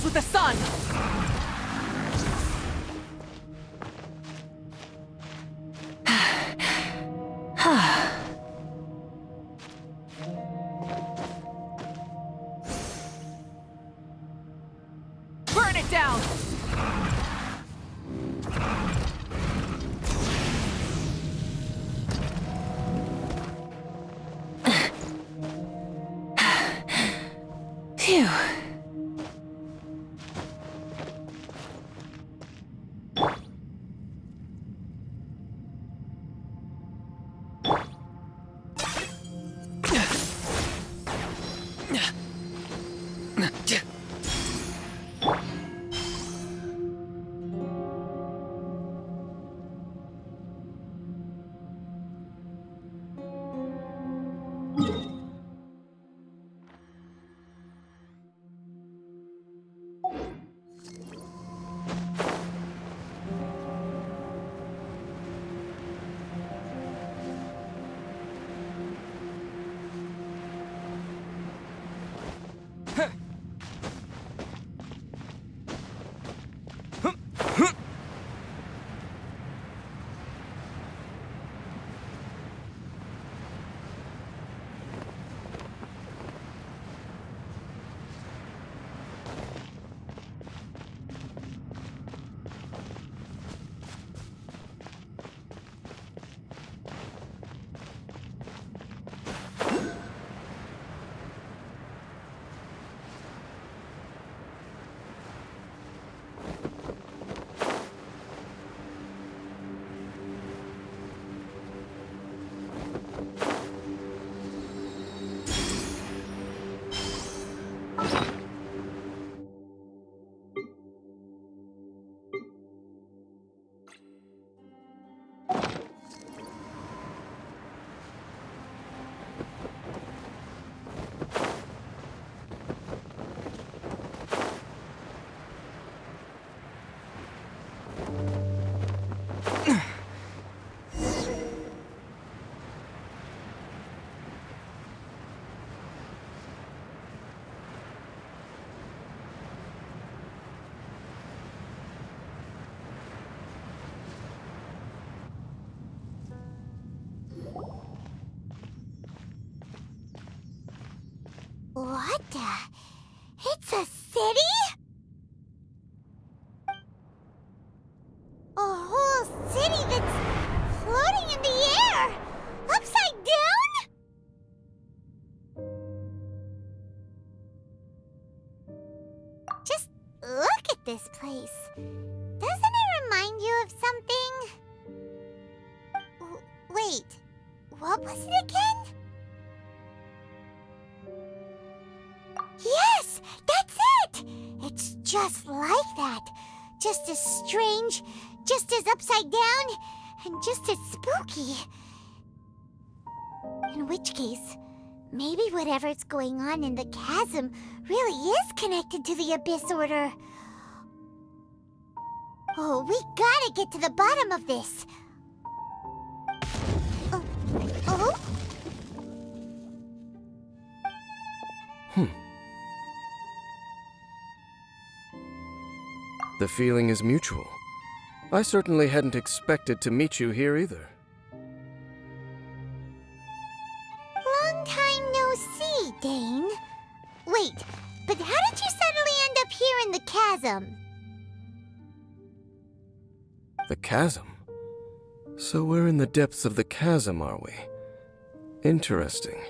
with the sun! Burn it down! Phew. What the? It's a city? A whole city that's floating in the air! Upside down? Just look at this place. Doesn't it remind you of something? Wait, what was it again? Yes, that's it! It's just like that. Just as strange, just as upside down, and just as spooky. In which case, maybe whatever's going on in the chasm really is connected to the Abyss Order. Oh, we gotta get to the bottom of this. Oh? The feeling is mutual. I certainly hadn't expected to meet you here either. Long time no see, Dane. Wait, but how did you suddenly end up here in the chasm? The chasm? So we're in the depths of the chasm, are we? Interesting.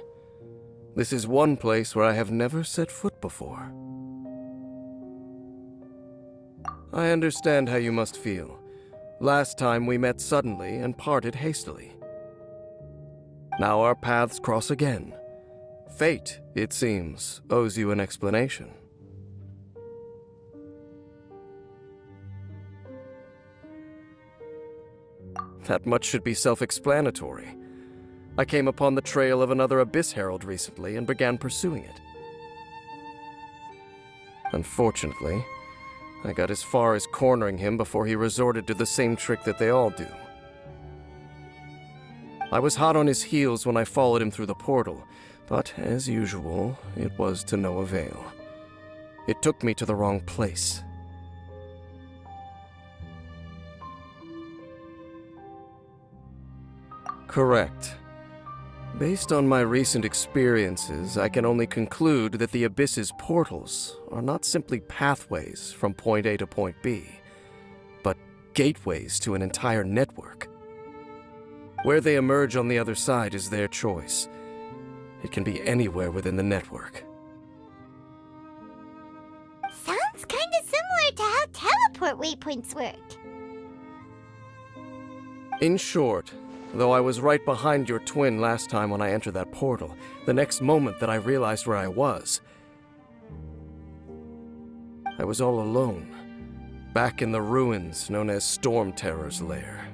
This is one place where I have never set foot before. I understand how you must feel. Last time we met suddenly and parted hastily. Now our paths cross again. Fate, it seems, owes you an explanation. That much should be self-explanatory. I came upon the trail of another Abyss Herald recently and began pursuing it. Unfortunately, I got as far as cornering him before he resorted to the same trick that they all do. I was hot on his heels when I followed him through the portal, but as usual, it was to no avail. It took me to the wrong place. Correct. Based on my recent experiences, I can only conclude that the Abyss's portals are not simply pathways from point A to point B, but gateways to an entire network. Where they emerge on the other side is their choice. It can be anywhere within the network. Sounds kinda similar to how teleport waypoints work. In short, though I was right behind your twin last time when I entered that portal, the next moment that I realized where I was all alone, back in the ruins known as Storm Terror's lair.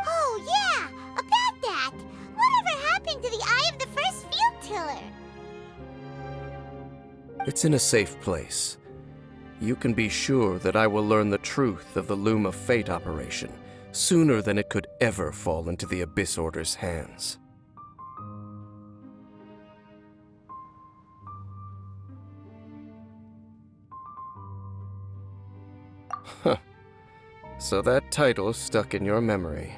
Oh yeah, about that! Whatever happened to the Eye of the First Field Tiller? It's in a safe place. You can be sure that I will learn the truth of the Loom of Fate operation sooner than it could ever fall into the Abyss Order's hands. Huh. So that title stuck in your memory.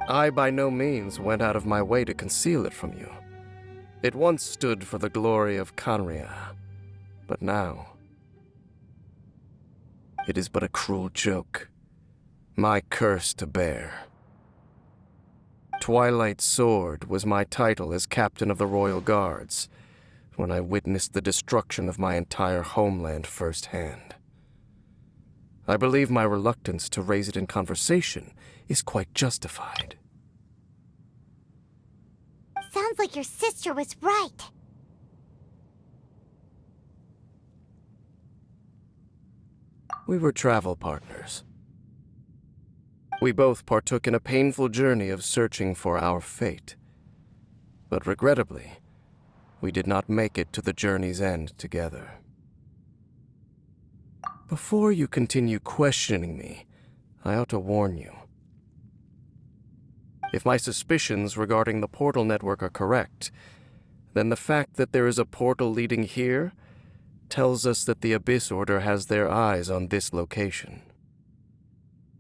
I by no means went out of my way to conceal it from you. It once stood for the glory of Canria, but now it is but a cruel joke. My curse to bear. Twilight Sword was my title as captain of the Royal Guards when I witnessed the destruction of my entire homeland firsthand. I believe my reluctance to raise it in conversation is quite justified. Sounds like your sister was right. We were travel partners. We both partook in a painful journey of searching for our fate. But regrettably, we did not make it to the journey's end together. Before you continue questioning me, I ought to warn you. If my suspicions regarding the portal network are correct, then the fact that there is a portal leading here tells us that the Abyss Order has their eyes on this location.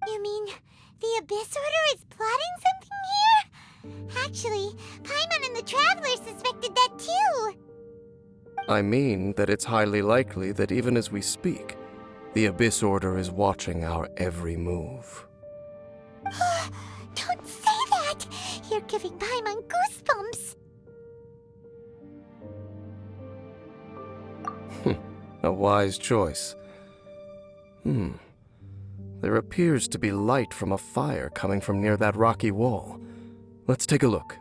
You mean the Abyss Order is plotting something here? Actually, Paimon and the Travelers suspected that too. I mean that it's highly likely that even as we speak, the Abyss Order is watching our every move. Don't say that! You're giving Paimon goosebumps. A wise choice. There appears to be light from a fire coming from near that rocky wall. Let's take a look.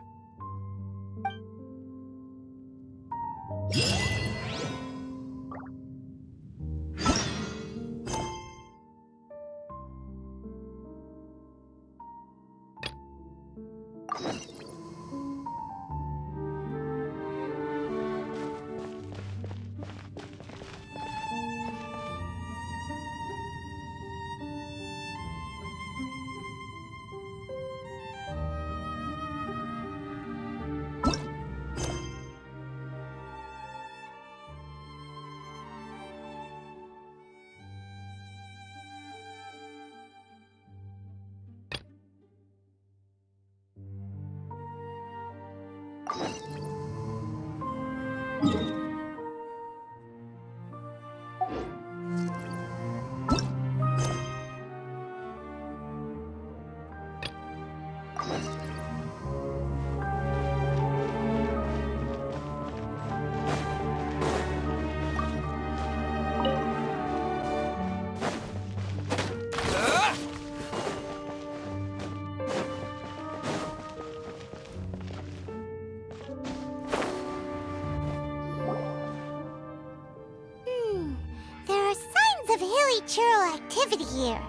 There are signs of hilly churl activity here.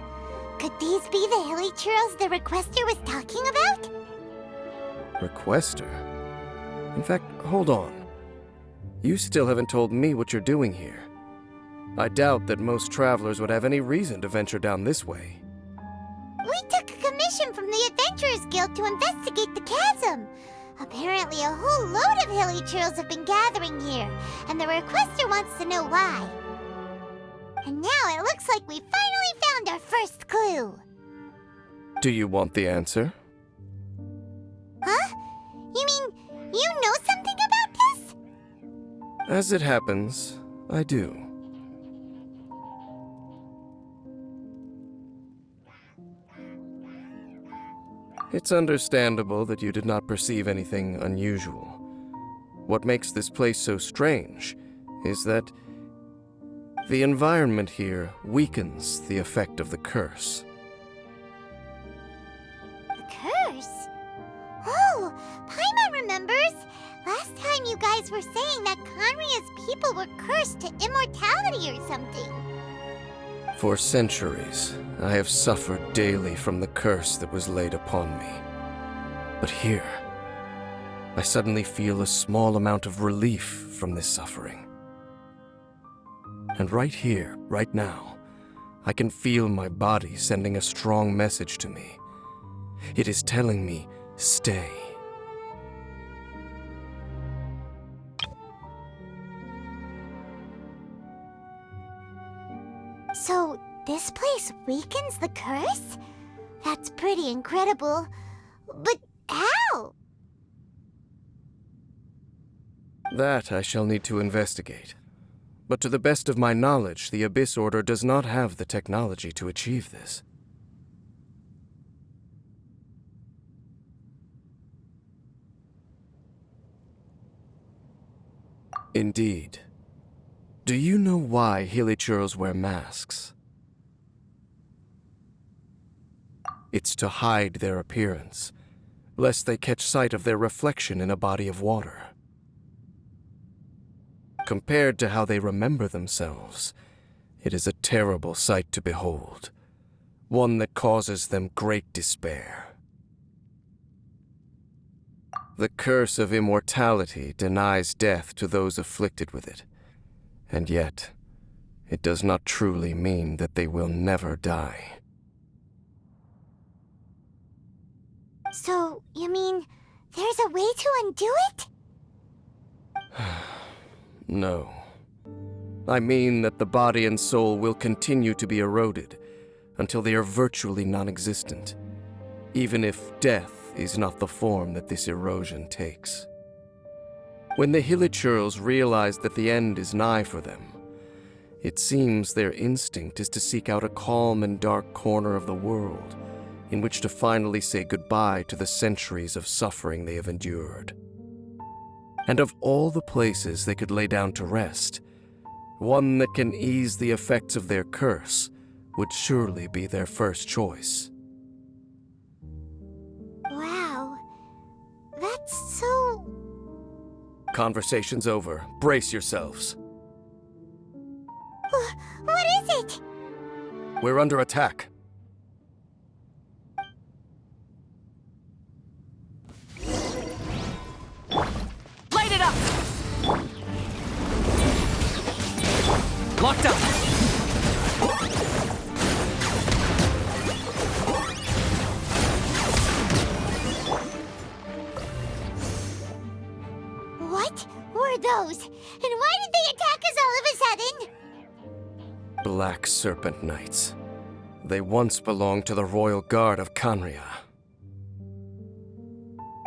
Could these be the hilly churls the Requester was talking about? Requester? In fact, hold on. You still haven't told me what you're doing here. I doubt that most travelers would have any reason to venture down this way. We took a commission from the Adventurers Guild to investigate the chasm. Apparently a whole load of hilly churls have been gathering here, and the requester wants to know why. And now it looks like we finally found our first clue. Do you want the answer? Huh? You mean you know something about this? As it happens, I do. It's understandable that you did not perceive anything unusual. What makes this place so strange is that the environment here weakens the effect of the curse. The curse? Oh, Paimon remembers. Last time you guys were saying that Conria's people were cursed to immortality or something. For centuries, I have suffered daily from the curse that was laid upon me. But here, I suddenly feel a small amount of relief from this suffering. And right here, right now, I can feel my body sending a strong message to me. It is telling me, stay. So, this place weakens the curse? That's pretty incredible. But how? That I shall need to investigate. But to the best of my knowledge, the Abyss Order does not have the technology to achieve this. Indeed. Do you know why Hilichurls wear masks? It's to hide their appearance, lest they catch sight of their reflection in a body of water. Compared to how they remember themselves, it is a terrible sight to behold, one that causes them great despair. The curse of immortality denies death to those afflicted with it, and yet, it does not truly mean that they will never die. So, you mean there's a way to undo it? No. I mean that the body and soul will continue to be eroded until they are virtually non-existent, even if death is not the form that this erosion takes. When the Hilichurls realize that the end is nigh for them, it seems their instinct is to seek out a calm and dark corner of the world in which to finally say goodbye to the centuries of suffering they have endured. And of all the places they could lay down to rest, one that can ease the effects of their curse would surely be their first choice. Wow. That's so... Conversation's over. Brace yourselves. What is it? We're under attack. Light it up! Locked up! What were those? And why did they attack us all of a sudden? Black Serpent Knights. They once belonged to the Royal Guard of Conria.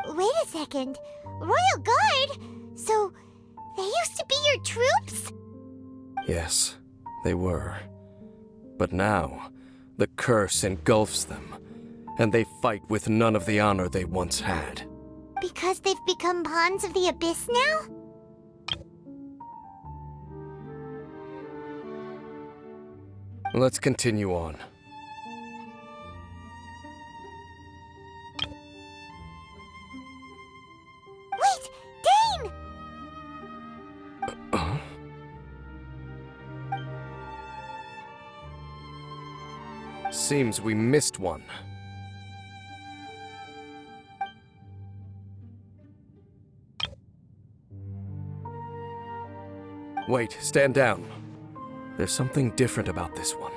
Wait a second. Royal Guard? So, they used to be your troops? Yes, they were. But now, the curse engulfs them, and they fight with none of the honor they once had. Because they've become pawns of the Abyss now? Let's continue on. Wait! Dane! Seems we missed one. Wait, stand down. There's something different about this one.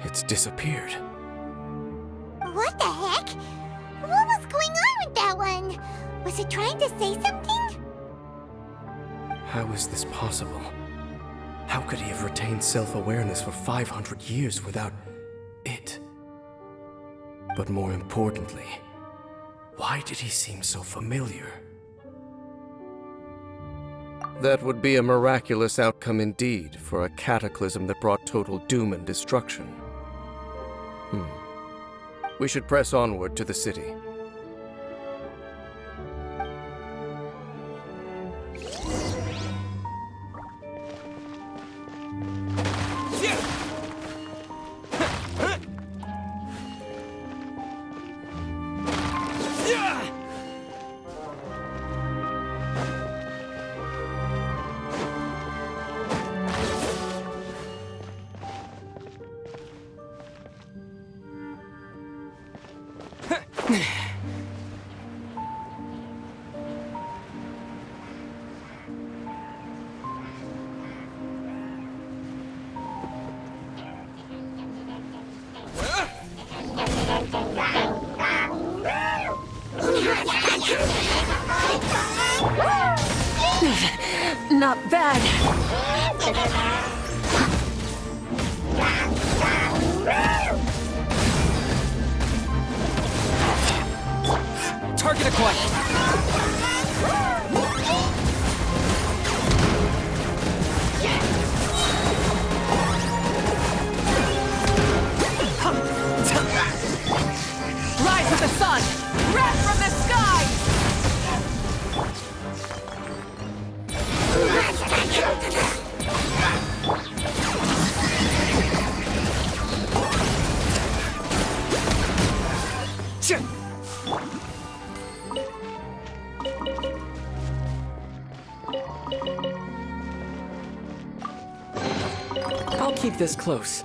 It's disappeared. What the heck? What was going on with that one? Was it trying to say something? How is this possible? How could he have retained self-awareness for 500 years without it? But more importantly, why did he seem so familiar? That would be a miraculous outcome indeed for a cataclysm that brought total doom and destruction. We should press onward to the city. Not bad. Target acquired. Rise with the sun! Wrath from the sky! I'll keep this close.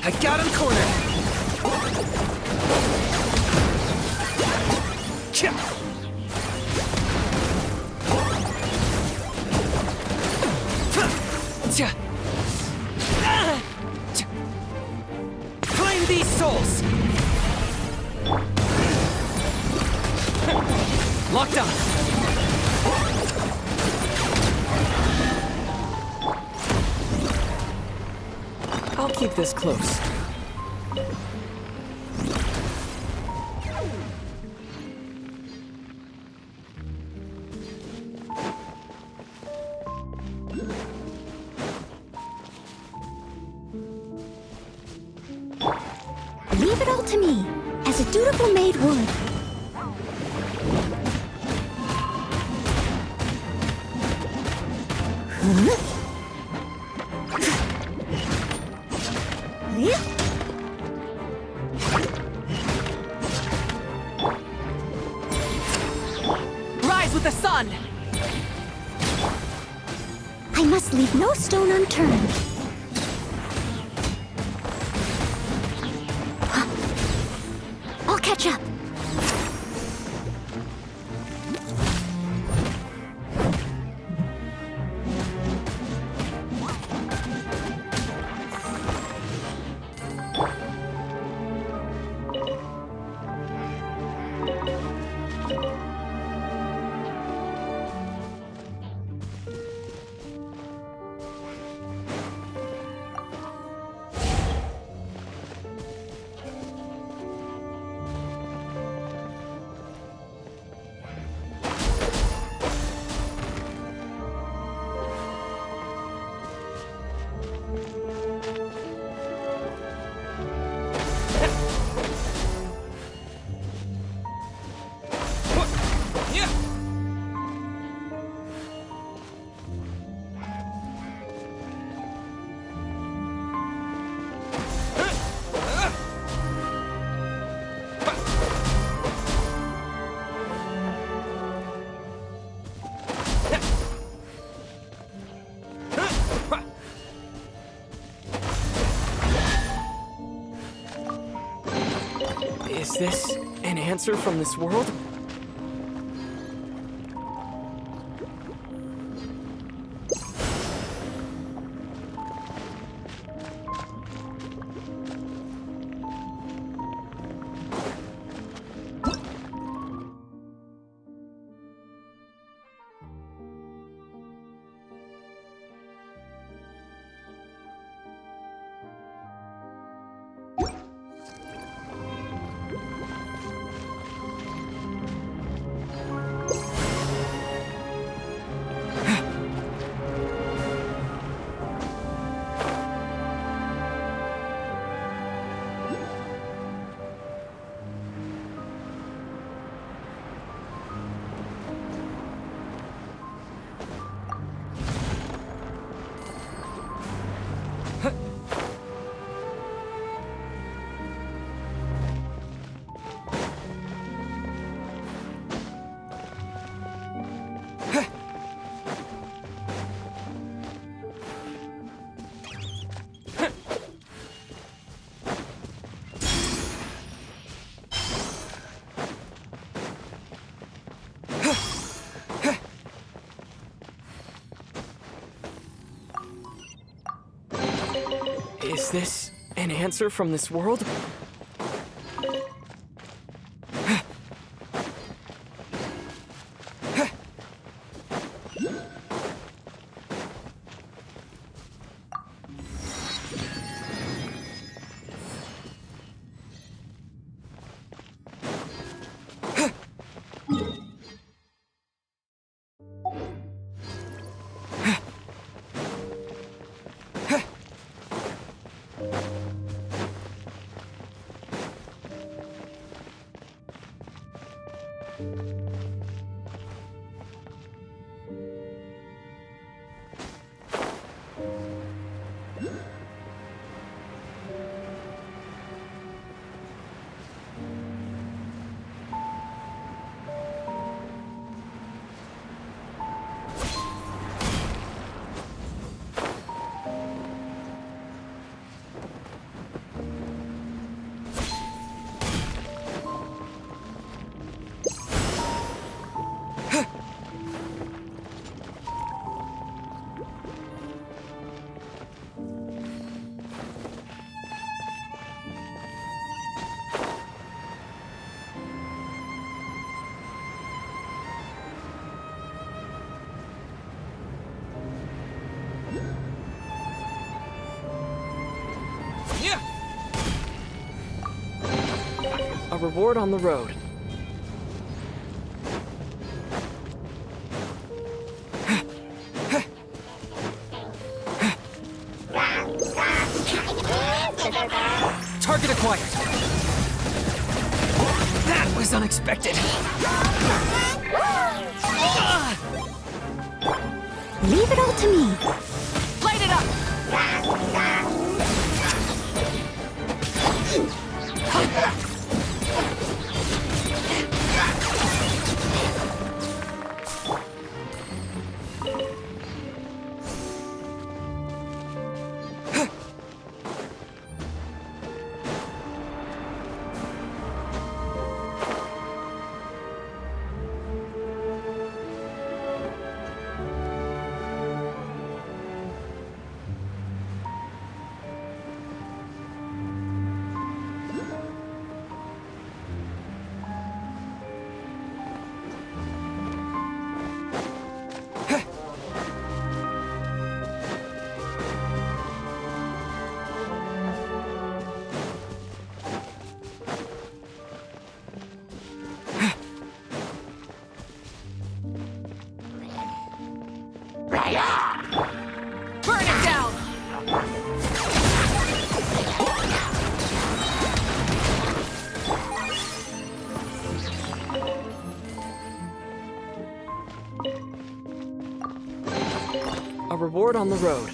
I got him cornered! Claim these souls! Locked on! I'll keep this close. Leave it all to me, as a dutiful maid would. Rise with the sun! I must leave no stone unturned. I'll catch up. Is this an answer from this world? Is this an answer from this world? A reward on the road. Target acquired. That was unexpected. Leave it all to me. Light it up! Burn it down! A reward on the road.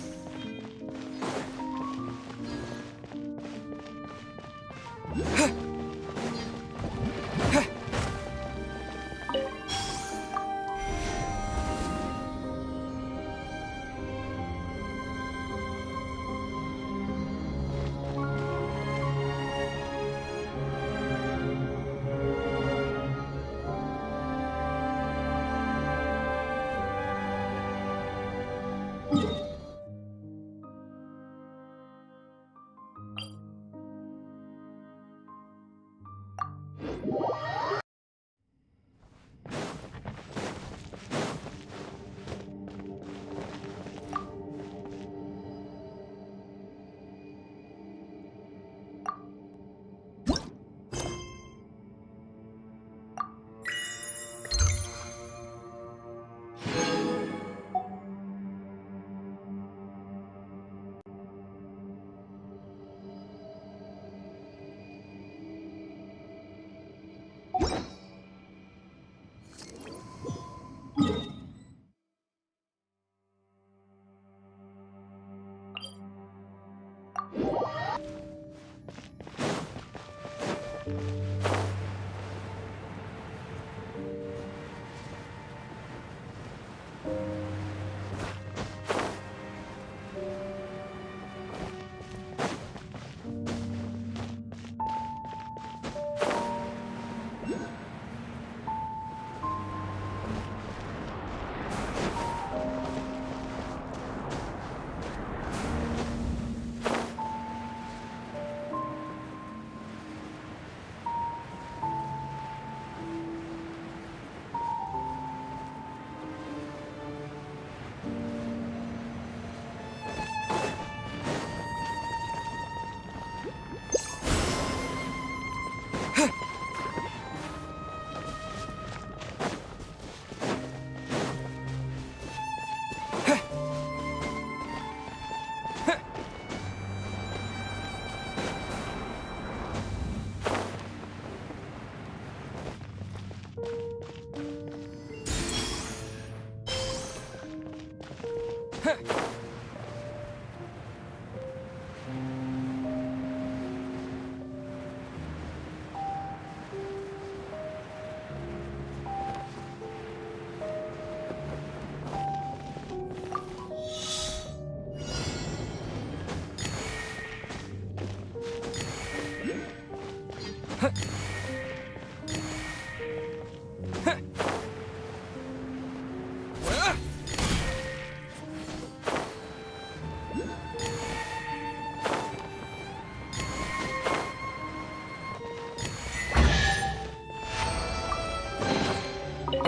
A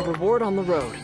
reward on the road.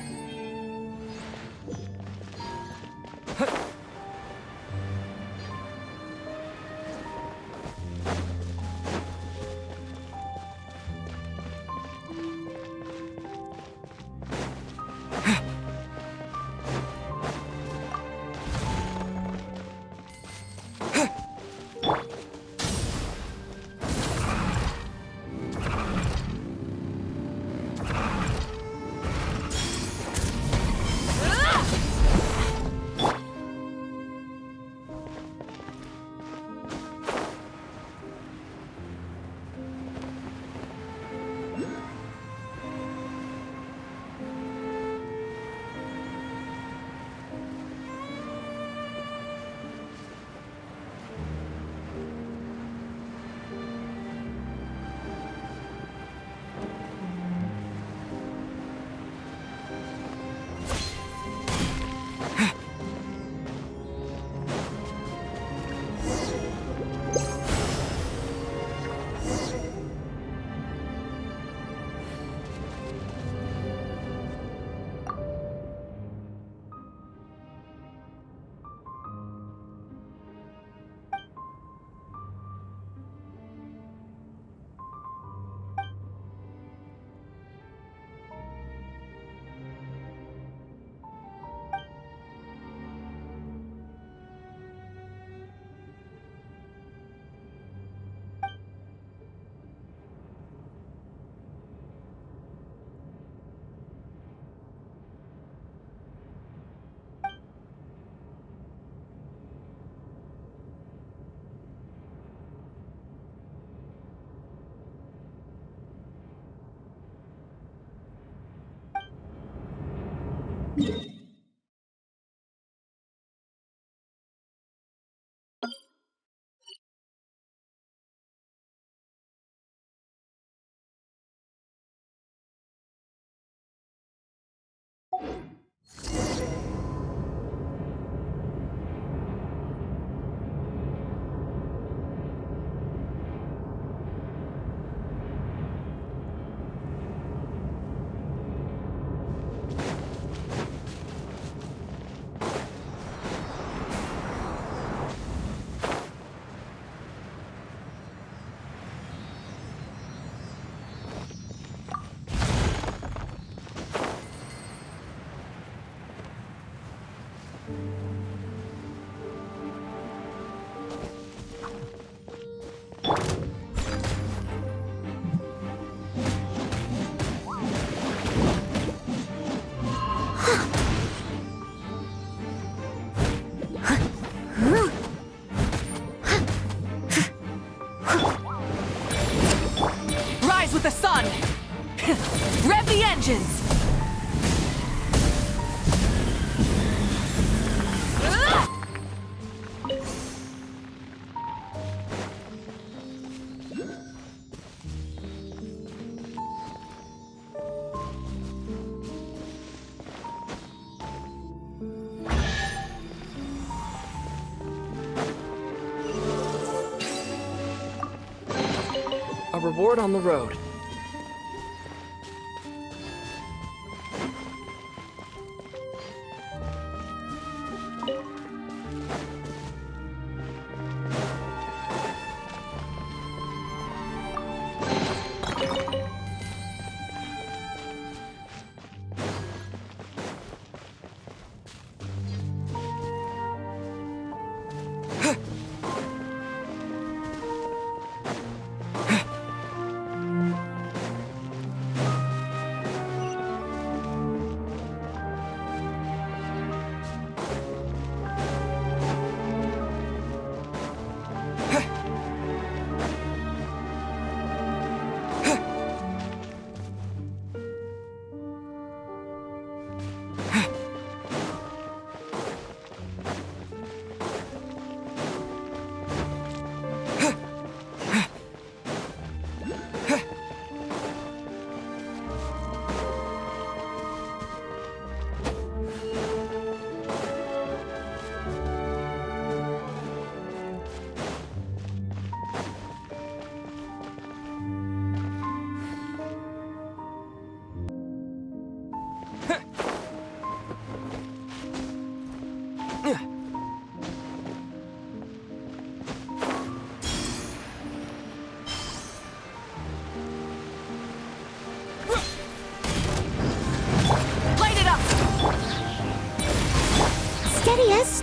Rise with the sun! Rev the engines! A reward on the road.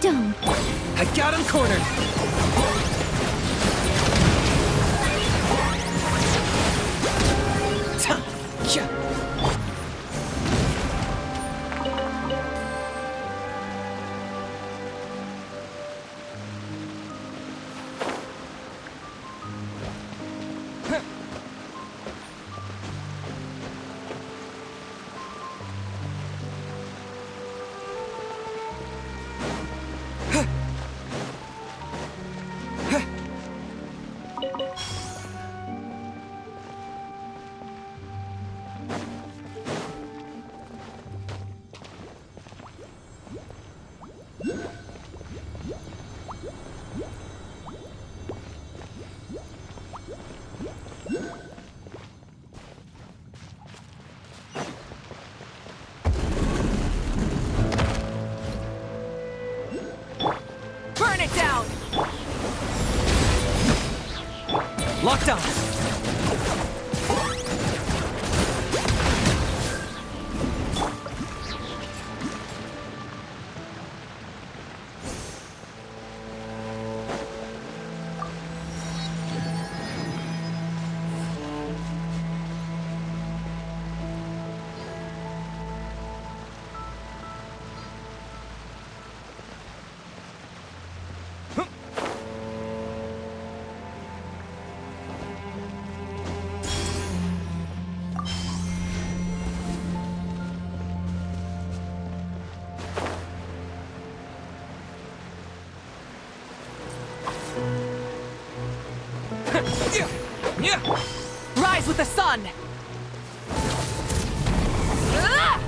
stone. I got him cornered! Ta- yeah. Burn it down! Locked on! Yeah. Rise with the sun! Ah!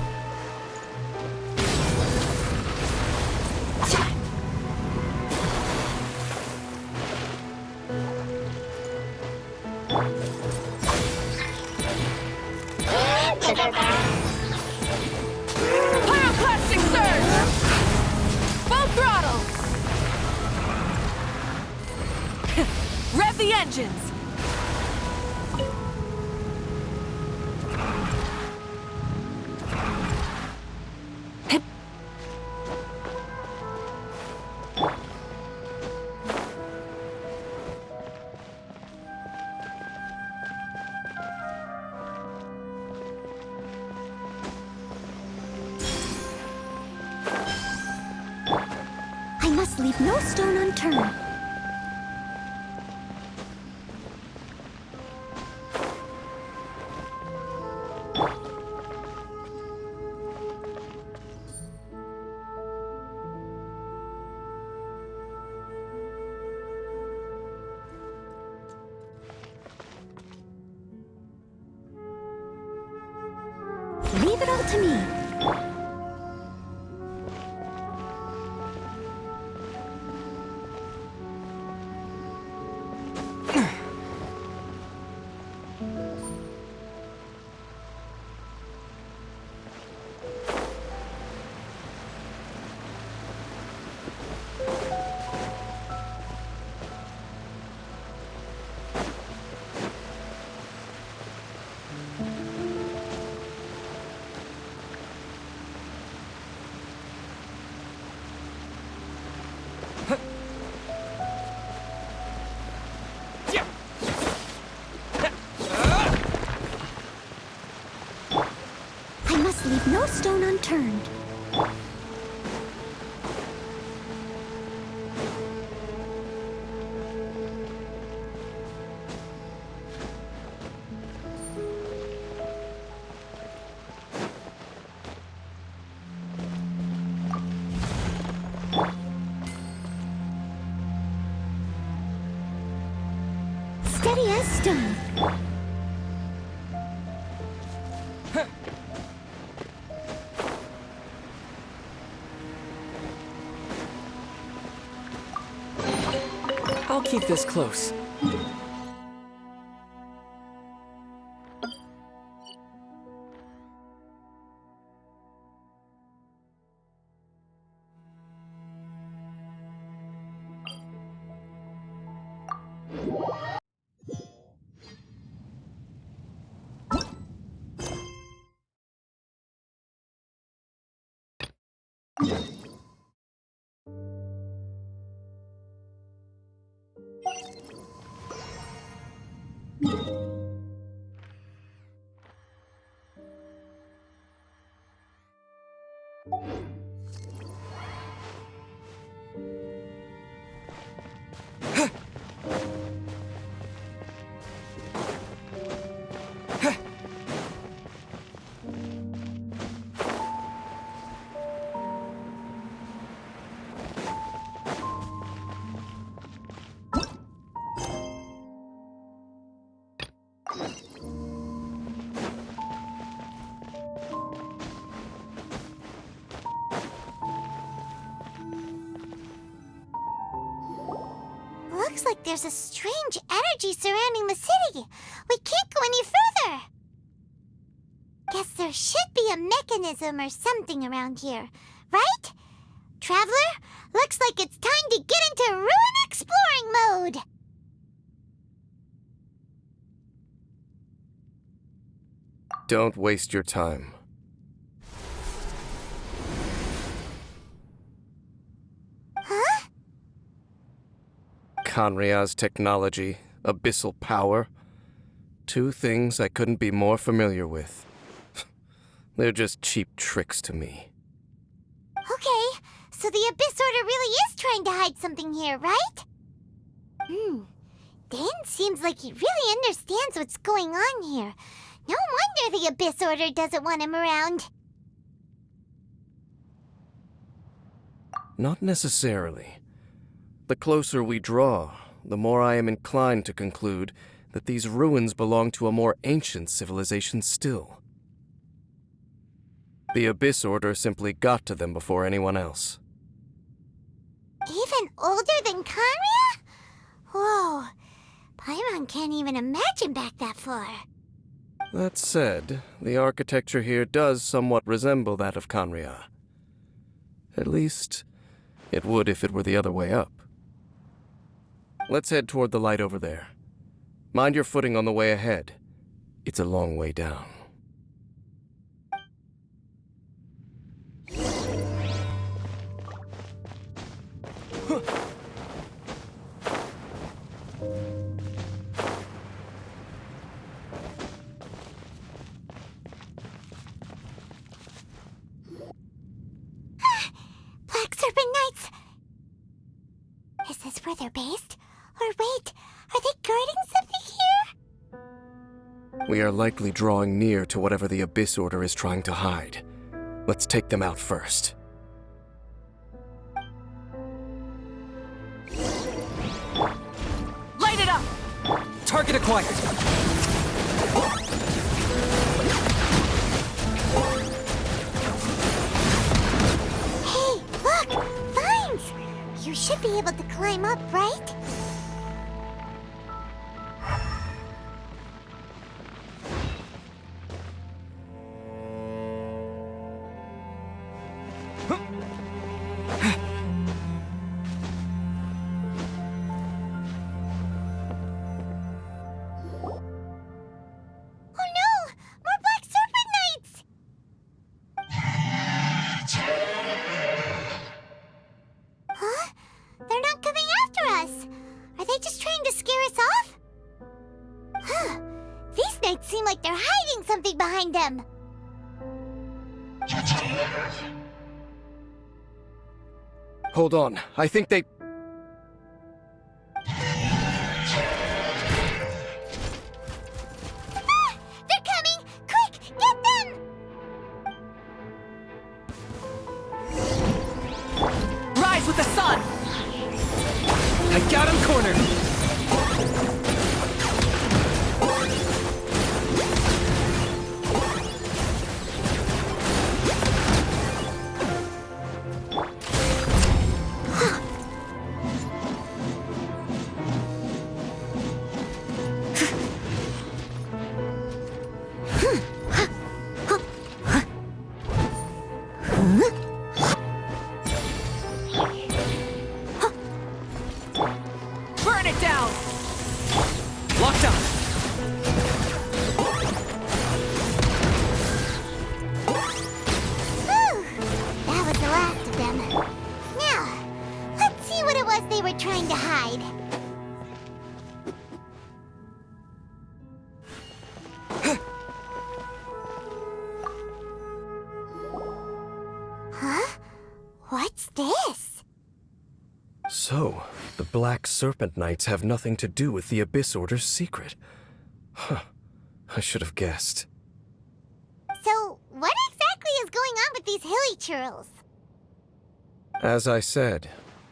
Pyroclastic surge! Full throttle! Rev the engines! I must leave no stone unturned. Leave it all to me. I must leave no stone unturned. Steady as stone. I'll keep this close. Looks like there's a strange energy surrounding the city. We can't go any further. Guess there should be a mechanism or something around here, right? Traveler, looks like it's time to get into ruin exploring mode. Don't waste your time. Huh? Kanria's technology, abyssal power. Two things I couldn't be more familiar with. They're just cheap tricks to me. Okay, so the Abyss Order really is trying to hide something here, right? Dan seems like he really understands what's going on here. No wonder the Abyss Order doesn't want him around. Not necessarily. The closer we draw, the more I am inclined to conclude that these ruins belong to a more ancient civilization still. The Abyss Order simply got to them before anyone else. Even older than Kanria? Whoa, Paimon can't even imagine back that far. That said, the architecture here does somewhat resemble that of Kanria. At least, it would if it were the other way up. Let's head toward the light over there. Mind your footing on the way ahead. It's a long way down. Black Serpent Knights! Is this where they're based? Or wait, are they guarding something here? We are likely drawing near to whatever the Abyss Order is trying to hide. Let's take them out first. Light it up! Target acquired. Hey, look! Vines! You should be able to climb up, right? Oh no! More Black Serpent Knights! Huh? They're not coming after us! Are they just trying to scare us off? Huh. These knights seem like they're hiding something behind them. Hold on, I think they... Ah! They're coming! Quick, get them! Rise with the sun! I got him cornered! Burn it down! Locked up! Whew! That was the last of them. Now, let's see what it was they were trying to hide. Huh? What's this? So, the Black Serpent Knights have nothing to do with the Abyss Order's secret. Huh. I should have guessed. So, what exactly is going on with these hilly churls? As I said,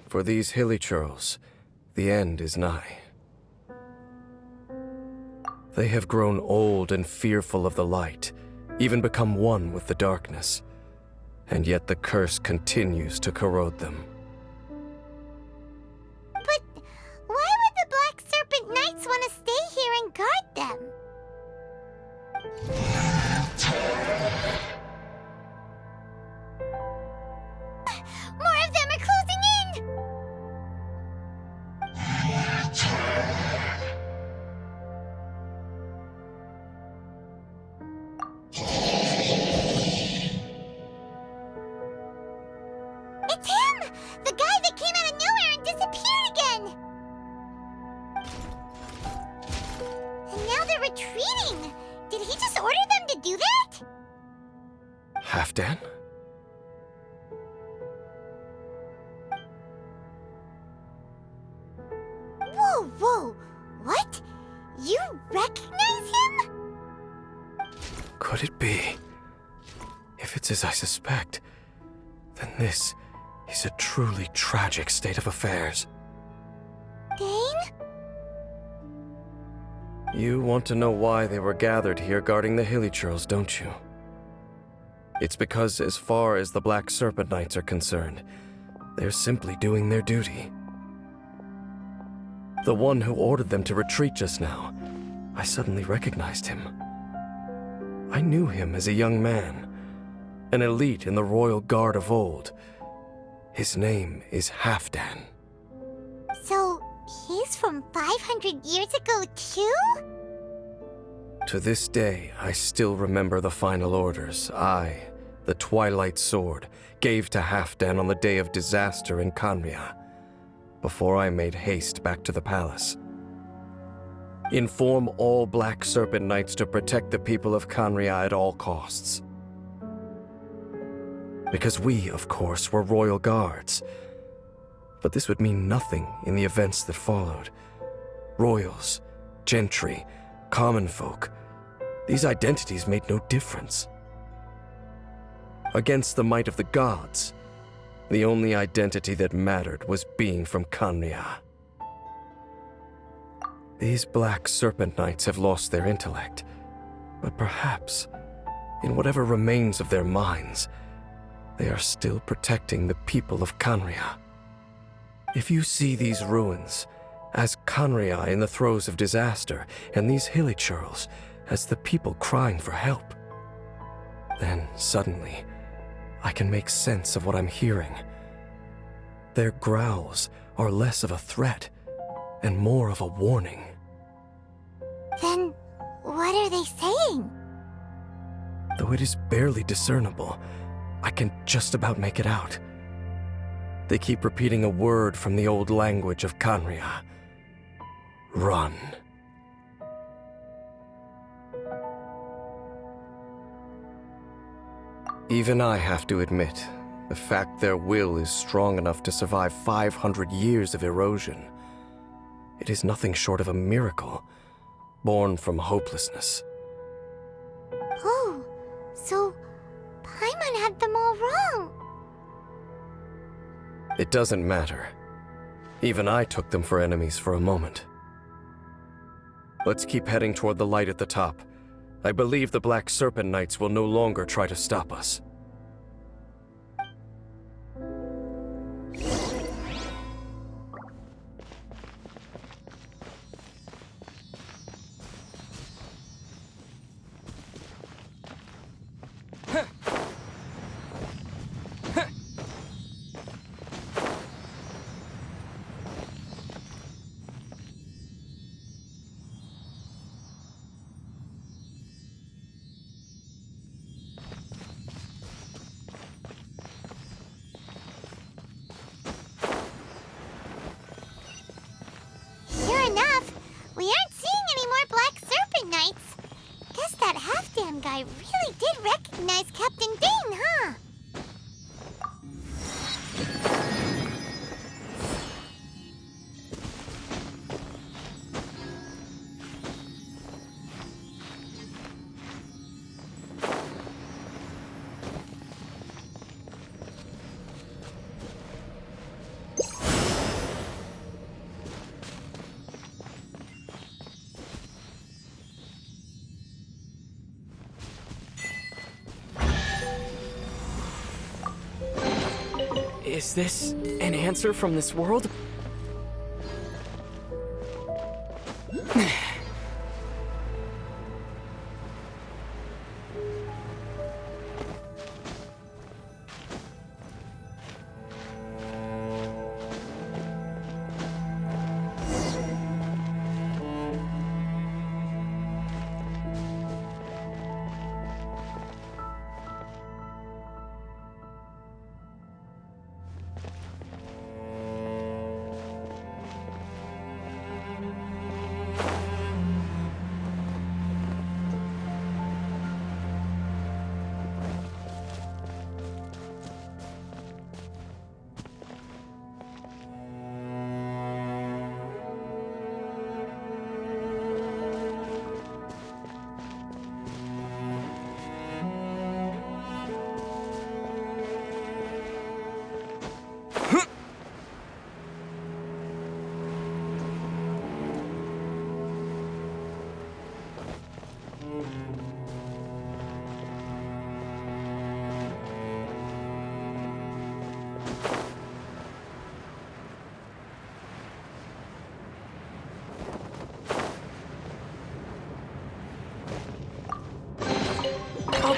for these hilly churls, the end is nigh. They have grown old and fearful of the light, even become one with the darkness. And yet the curse continues to corrode them. But why would retreating. Did he just order them to do that? Halfdan? Whoa, whoa. What? You recognize him? Could it be? If it's as I suspect, then this is a truly tragic state of affairs. Dane? You want to know why they were gathered here guarding the Hilly Churls, don't you? It's because as far as the Black Serpent Knights are concerned, they're simply doing their duty. The one who ordered them to retreat just now, I suddenly recognized him. I knew him as a young man, an elite in the royal guard of old. His name is Halfdan. So, he's from 500 years ago too? To this day, I still remember the final orders I, the Twilight Sword, gave to Halfdan on the day of disaster in Khaenri'ah, before I made haste back to the palace. Inform all Black Serpent Knights to protect the people of Khaenri'ah at all costs. Because we, of course, were royal guards. But this would mean nothing in the events that followed. Royals, gentry, common folk, these identities made no difference. Against the might of the gods, the only identity that mattered was being from Khaenri'ah. These Black Serpent Knights have lost their intellect, but perhaps, in whatever remains of their minds, they are still protecting the people of Khaenri'ah. If you see these ruins as Khaenri'ah in the throes of disaster, and these Hilly Churls as the people crying for help, then suddenly I can make sense of what I'm hearing. Their growls are less of a threat and more of a warning. Then, what are they saying? Though it is barely discernible, I can just about make it out. They keep repeating a word from the old language of Khaenri'ah. Run. Even I have to admit, the fact their will is strong enough to survive 500 years of erosion, it is nothing short of a miracle, born from hopelessness. Oh, so Paimon had them all wrong. It doesn't matter. Even I took them for enemies for a moment. Let's keep heading toward the light at the top. I believe the Black Serpent Knights will no longer try to stop us. Sure enough, we aren't seeing any more Black Serpent Knights. Guess that Halfdan guy really did recognize Captain Dane, huh? Is this an answer from this world?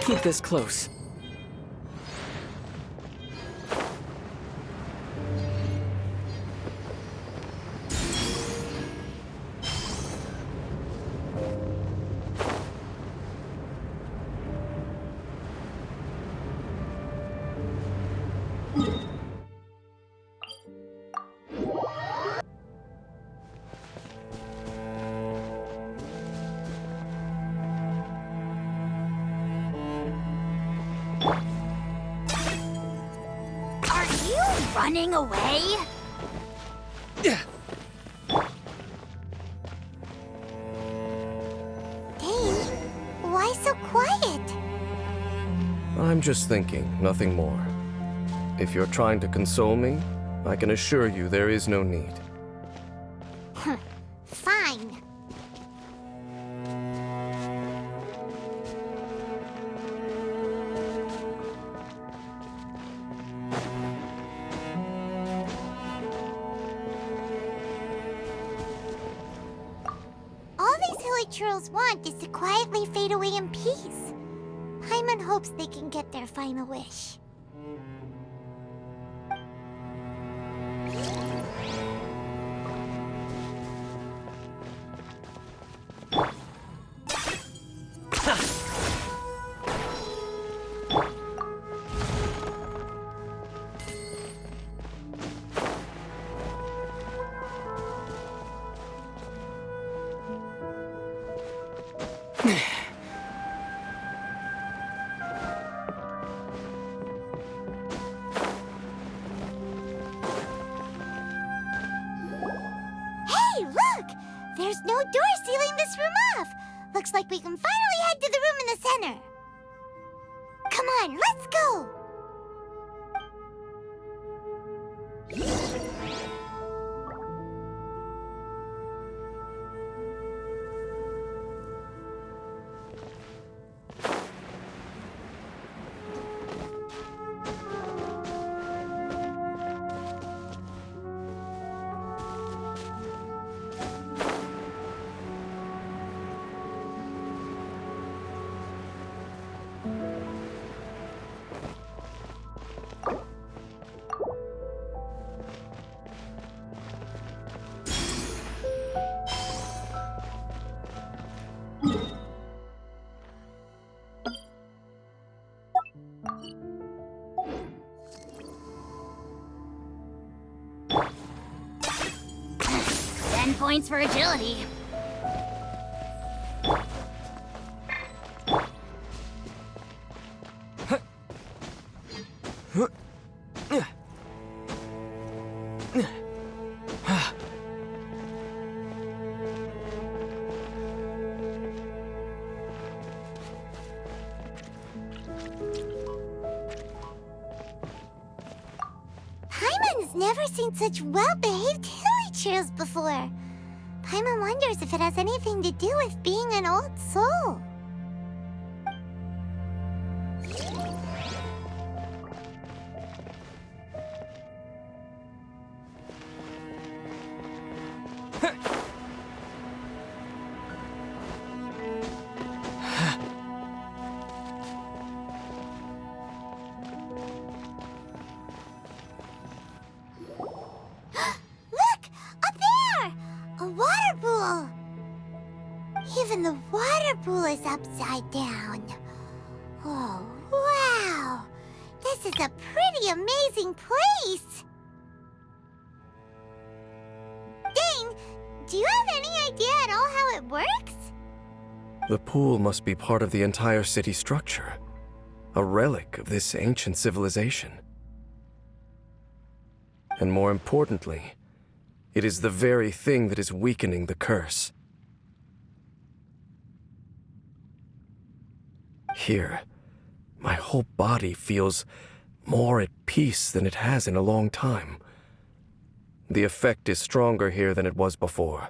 keep this close. Are you running away? Dane, why so quiet? I'm just thinking, nothing more. If you're trying to console me, I can assure you there is no need. Fine. All these hilly churls want is to quietly fade away in peace. Paimon hopes they can get their final wish. Hey, look! There's no door sealing this room off. Looks like we can finally head to the room in the center. Come on, let's go! Points for agility. Paimon's never seen such well-behaved hilly churls before. Paimon wonders if it has anything to do with being an old soul. Even the water pool is upside down. Oh, wow! This is a pretty amazing place! Dane, do you have any idea at all how it works? The pool must be part of the entire city structure. A relic of this ancient civilization. And more importantly, it is the very thing that is weakening the curse. Here, my whole body feels more at peace than it has in a long time. The effect is stronger here than it was before.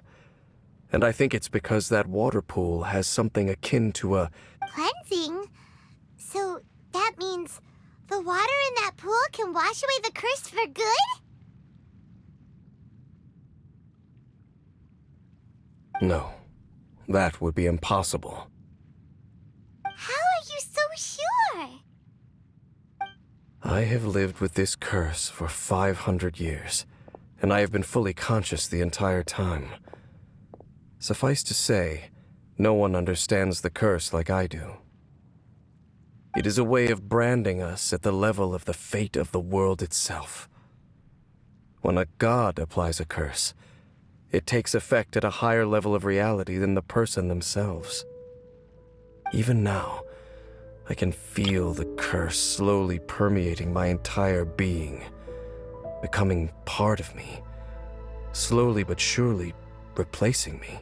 And I think it's because that water pool has something akin to a... Cleansing? So that means the water in that pool can wash away the curse for good? No, that would be impossible. How are you so I have lived with this curse for 500 years, and I have been fully conscious the entire time. Suffice to say, no one understands the curse like I do. It is a way of branding us at the level of the fate of the world itself. When a god applies a curse, it takes effect at a higher level of reality than the person themselves. Even now, I can feel the curse slowly permeating my entire being, becoming part of me, slowly but surely replacing me.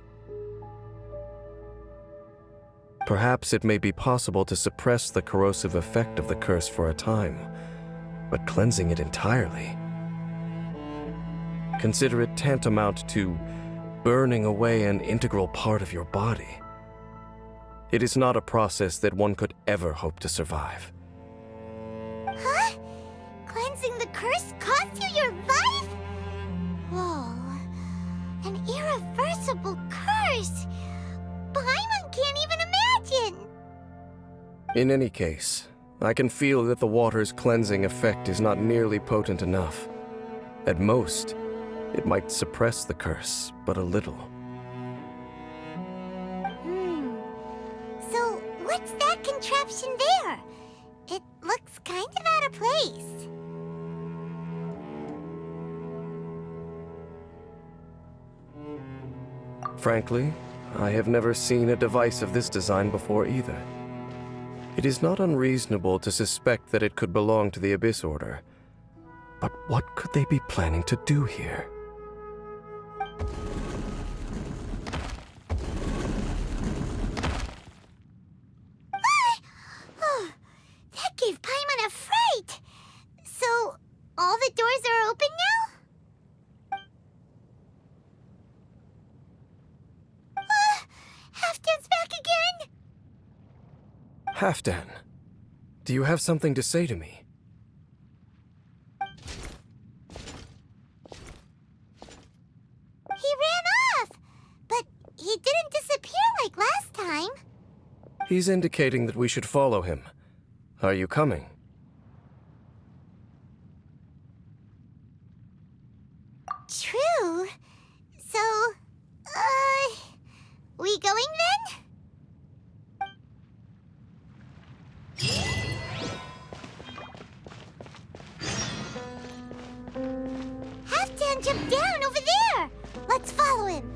Perhaps it may be possible to suppress the corrosive effect of the curse for a time, but cleansing it entirely. Consider it tantamount to burning away an integral part of your body. It is not a process that one could ever hope to survive. Huh? Cleansing the curse cost you your life? Whoa. An irreversible curse. Paimon can't even imagine. In any case, I can feel that the water's cleansing effect is not nearly potent enough. At most, it might suppress the curse, but a little. So, what's that contraption there? It looks kind of out of place. Frankly, I have never seen a device of this design before either. It is not unreasonable to suspect that it could belong to the Abyss Order. But what could they be planning to do here? Oh, that gave Paimon a fright. So, all the doors are open now? Halfdan's back again! Halfdan, do you have something to say to me? He ran off! But he didn't disappear like last time. He's indicating that we should follow him. Are you coming? True. So, we going then? Halfdan jumped down over there! Let's follow him.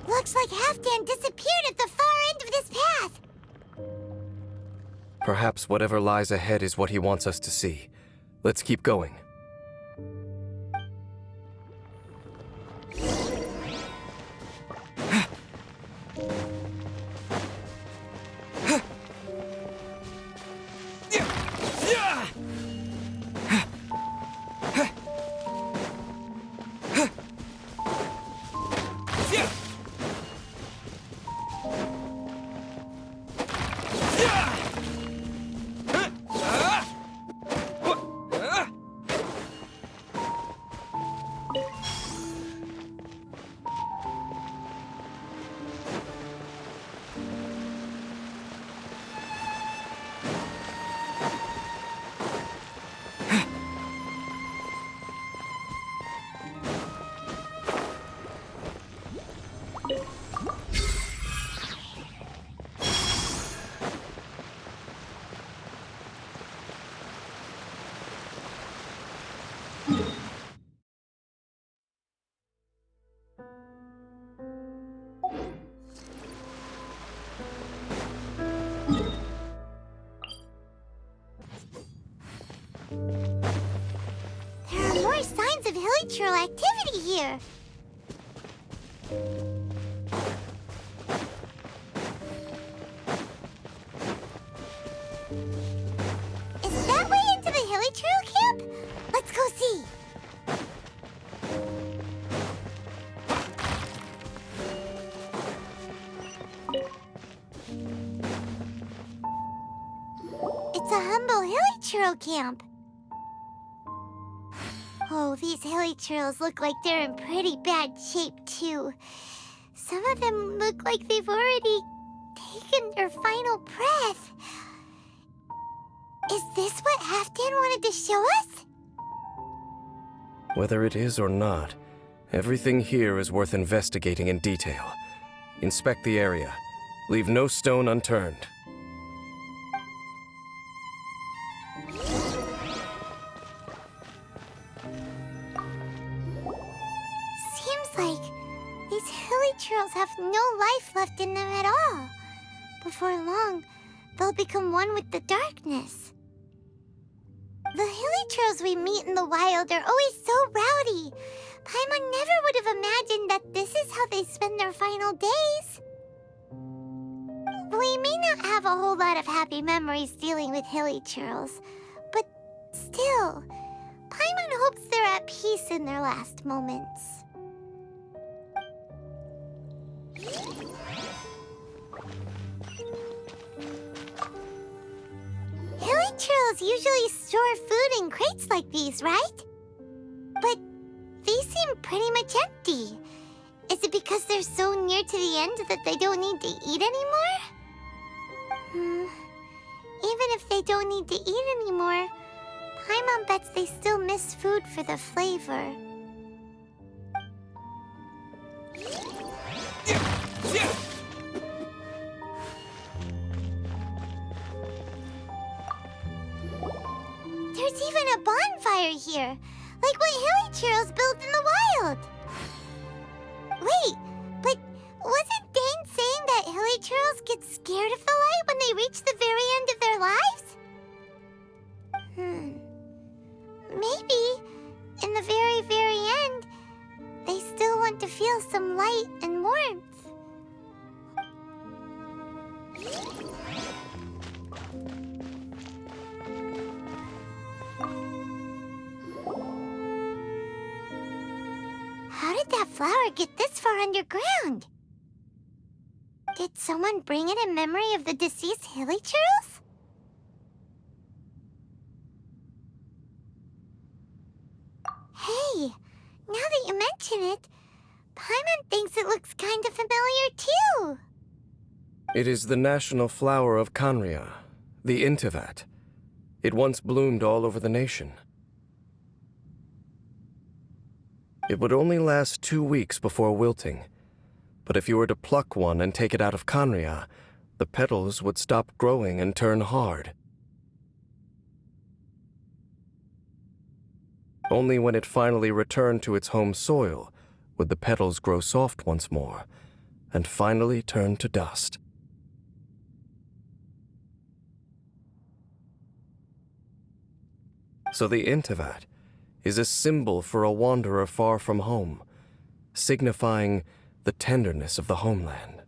Looks like Halfdan disappeared at the far end of this path. Perhaps whatever lies ahead is what he wants us to see. Let's keep going. supernatural activity here. Is that way into the Hilly Trail camp? Let's go see. It's a humble Hilly Trail camp. Oh, these hilly trails look like they're in pretty bad shape, too. Some of them look like they've already taken their final breath. Is this what Halfdan wanted to show us? Whether it is or not, everything here is worth investigating in detail. Inspect the area. Leave no stone unturned. Seems like these hilly trails have no life left in them at all. Before long, they'll become one with the darkness. The hilly trails we meet in the wild are always so rowdy. Paimon never would have imagined that this is how they spend their final days. We may not have a whole lot of happy memories dealing with hilly trails, but still, Paimon hopes they're at peace in their last moments. Hilly trails usually store food in crates like these, right? But these seem pretty much empty. Is it because they're so near to the end that they don't need to eat anymore? Even if they don't need to eat anymore, Paimon bets they still miss food for the flavor. There's even a bonfire here, like what hilly trails built in the wild. Wait, but wasn't Dane saying that hilly trails get scared of the light when they reach the very end of their lives? Maybe, in the very, very end, they still want to feel some light and warmth. How did that flower get this far underground? Did someone bring it in memory of the deceased hilly trails? Hey, now that you mention it, Paimon thinks it looks kind of familiar too. It is the national flower of Kanria, the Intivat. It once bloomed all over the nation. It would only last 2 weeks before wilting, but if you were to pluck one and take it out of Kanria, the petals would stop growing and turn hard. Only when it finally returned to its home soil would the petals grow soft once more and finally turn to dust. So the Intivat is a symbol for a wanderer far from home, signifying the tenderness of the homeland.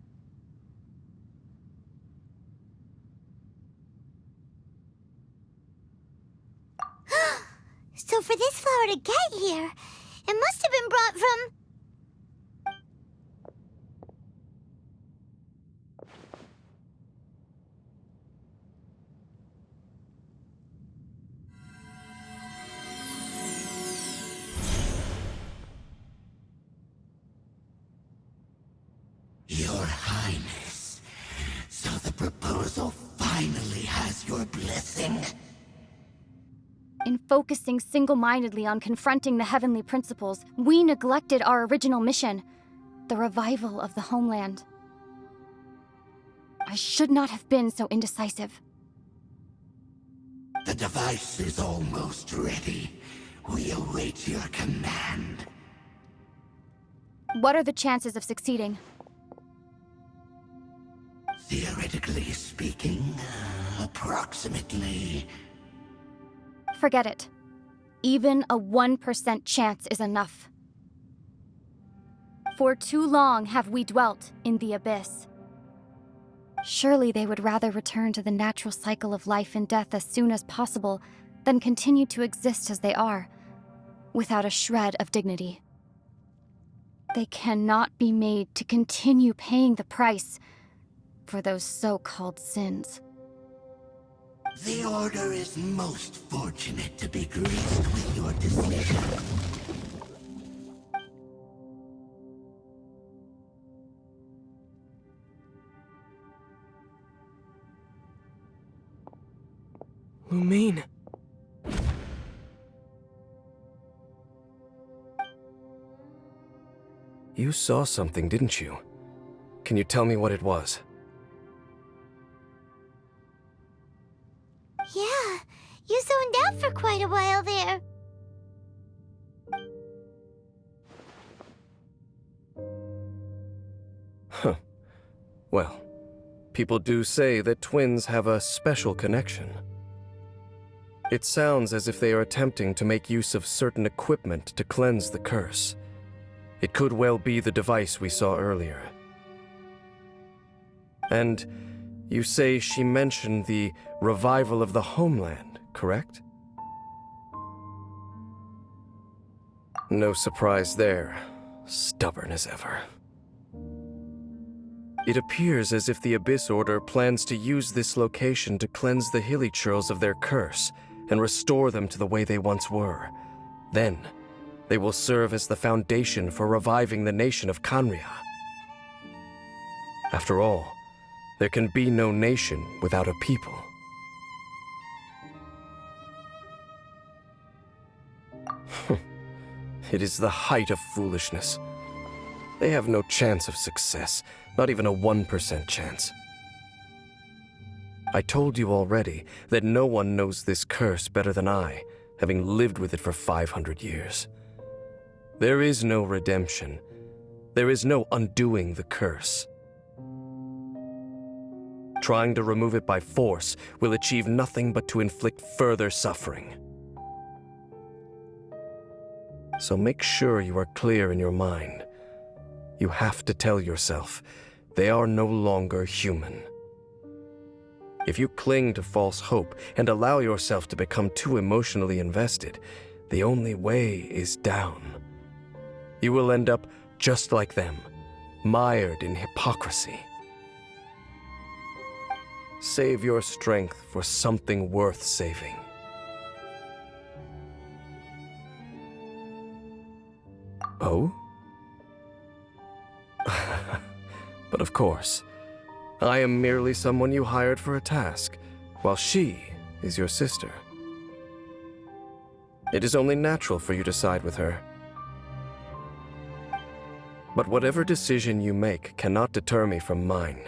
So for this flower to get here, it must have been brought from... Your Highness, so the proposal finally has your blessing? In focusing single-mindedly on confronting the heavenly principles, we neglected our original mission, the revival of the homeland. I should not have been so indecisive. The device is almost ready. We await your command. What are the chances of succeeding? Theoretically speaking, approximately. Forget it. even a 1% chance is enough. For too long have we dwelt in the abyss. Surely they would rather return to the natural cycle of life and death as soon as possible than continue to exist as they are, without a shred of dignity. They cannot be made to continue paying the price for those so-called sins. The Order is most fortunate to be graced with your decision. Lumine. You saw something, didn't you? Can you tell me what it was? Yeah, you zoned out for quite a while there. Huh. Well, people do say that twins have a special connection. It sounds as if they are attempting to make use of certain equipment to cleanse the curse. It could well be the device we saw earlier. And you say she mentioned the revival of the homeland, correct? No surprise there. Stubborn as ever. It appears as if the Abyss Order plans to use this location to cleanse the Hilichurls of their curse and restore them to the way they once were. Then, they will serve as the foundation for reviving the nation of Khaenri'ah. After all, there can be no nation without a people. It is the height of foolishness. They have no chance of success, not even a 1% chance. I told you already that no one knows this curse better than I, having lived with it for 500 years. There is no redemption. There is no undoing the curse. Trying to remove it by force will achieve nothing but to inflict further suffering. So make sure you are clear in your mind. You have to tell yourself, they are no longer human. If you cling to false hope and allow yourself to become too emotionally invested, the only way is down. You will end up just like them, mired in hypocrisy. Save your strength for something worth saving. Oh? But of course, I am merely someone you hired for a task, while she is your sister. It is only natural for you to side with her. But whatever decision you make cannot deter me from mine.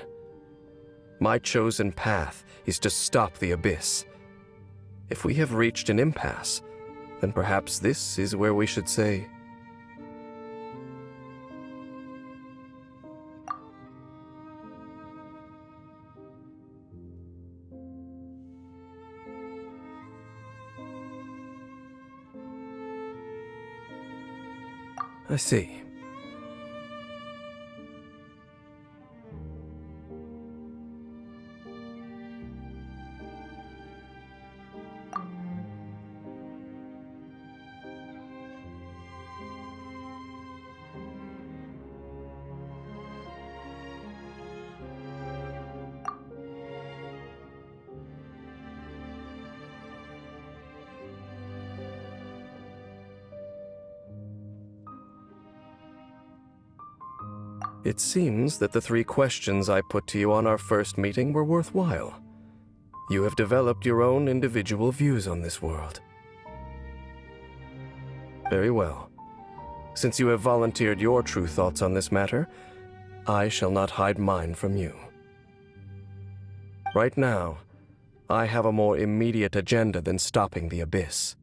My chosen path is to stop the Abyss. If we have reached an impasse, then perhaps this is where we should say, I see. It seems that the 3 questions I put to you on our first meeting were worthwhile. You have developed your own individual views on this world. Very well. Since you have volunteered your true thoughts on this matter, I shall not hide mine from you. Right now, I have a more immediate agenda than stopping the Abyss.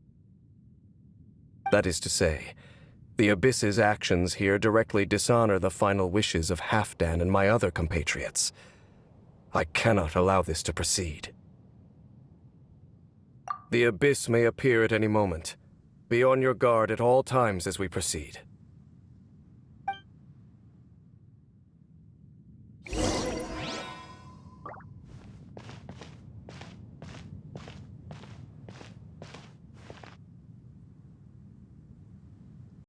That is to say, the Abyss's actions here directly dishonor the final wishes of Halfdan and my other compatriots. I cannot allow this to proceed. The Abyss may appear at any moment. Be on your guard at all times as we proceed.